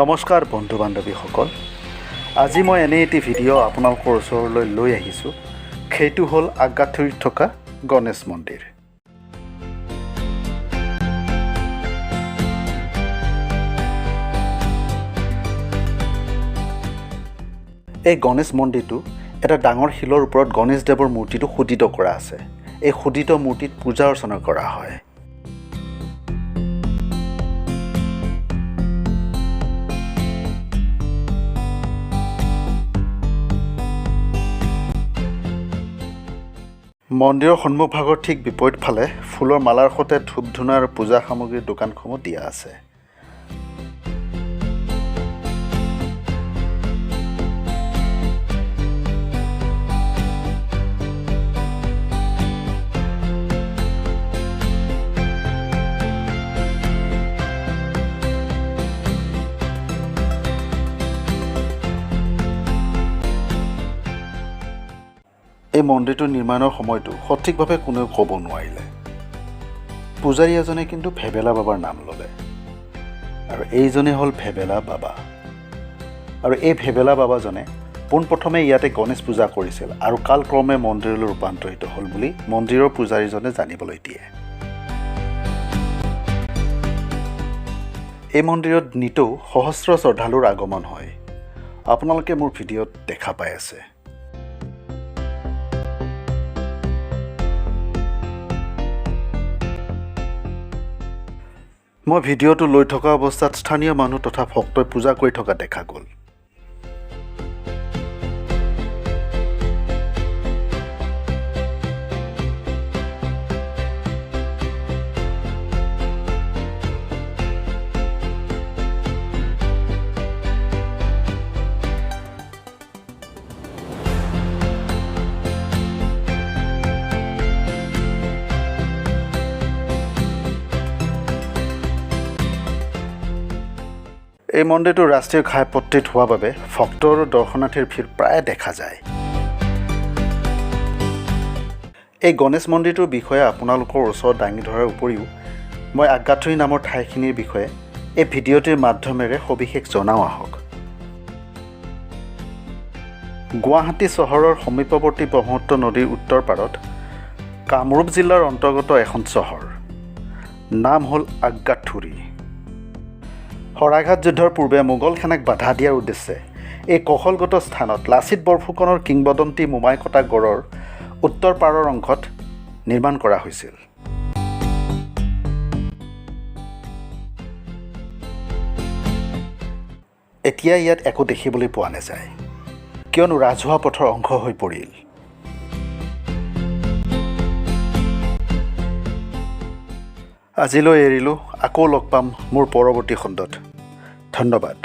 নমস্কাৰ বন্ধু বান্ধৱীসকল, আজি মই এনে এটি ভিডিঅ' আপোনালোকৰ ওচৰলৈ লৈ আহিছোঁ। সেইটো হ'ল আগ্যাথুৰিত থকা গণেশ মন্দিৰ। এই গণেশ মন্দিৰটো এটা ডাঙৰ শিলৰ ওপৰত গণেশদেৱৰ মূৰ্তিটো খোদিত কৰা আছে। এই খোদিত মূৰ্তিত পূজা অৰ্চনা কৰা হয়। মন্দিৰৰ সন্মুখভাগৰ ঠিক বিপৰীত ফালে ফুলৰ মালাৰ সৈতে ধূপ ধূনা আৰু পূজা সামগ্ৰীৰ দোকানসমূহ দিয়া আছে। এই মন্দিৰটোৰ নিৰ্মাণৰ সময়টো সঠিকভাৱে কোনেও ক'ব নোৱাৰিলে। পূজাৰী এজনে কিন্তু ভেবেলা বাবাৰ নাম ল'লে, আৰু এইজনে হ'ল ভেবেলা বাবা। আৰু এই ভেবেলা বাবাজনে পোনপ্ৰথমে ইয়াতে গণেশ পূজা কৰিছিল আৰু কালক্ৰমে মন্দিৰলৈ ৰূপান্তৰিত হ'ল বুলি মন্দিৰৰ পূজাৰীজনে জানিবলৈ দিয়ে। এই মন্দিৰত নিতৌ সহস্ৰ শ্ৰদ্ধালুৰ আগমন হয়। আপোনালোকে মোৰ ভিডিঅ'ত দেখা পাই আছে। মই ভিডিঅ'টো লৈ থকা অৱস্থাত স্থানীয় মানুহ তথা ভক্তই পূজা কৰি থকা দেখা গ'ল। এই মন্দিৰটো ৰাষ্ট্ৰীয় ঘাইপথ্যত হোৱাৰ বাবে ভক্ত আৰু দৰ্শনাৰ্থীৰ ভিৰ প্ৰায় দেখা যায়। এই গণেশ মন্দিৰটোৰ বিষয়ে আপোনালোকৰ ওচৰত দাঙি ধৰাৰ উপৰিও মই আগ্যাথুৰি নামৰ ঠাইখিনিৰ বিষয়ে এই ভিডিঅ'টিৰ মাধ্যমেৰে সবিশেষ জনাওঁ আহক। গুৱাহাটী চহৰৰ সমীপৱৰ্তী ব্ৰহ্মপুত্ৰ নদীৰ উত্তৰ পাৰত কামৰূপ জিলাৰ অন্তৰ্গত এখন চহৰ, নাম হ'ল আগ্যাথুৰি। শৰাইঘাট যুদ্ধৰ পূৰ্বে মোগল সেনাক বাধা দিয়াৰ উদ্দেশ্যে এই কৌশলগত স্থানত লাচিত বৰফুকনৰ কিংবদন্তী মোমাই কটা গড়ৰ উত্তৰ পাৰৰ অংশত নিৰ্মাণ কৰা হৈছিল। এতিয়া ইয়াত একো দেখিবলৈ পোৱা নাযায়, কিয়নো ৰাজহুৱা পথৰ অংশ হৈ পৰিল। আজিলৈ এৰিলোঁ, আকৌ লগ পাম মোৰ পৰৱৰ্তী খণ্ডত। ধন্যবাদ।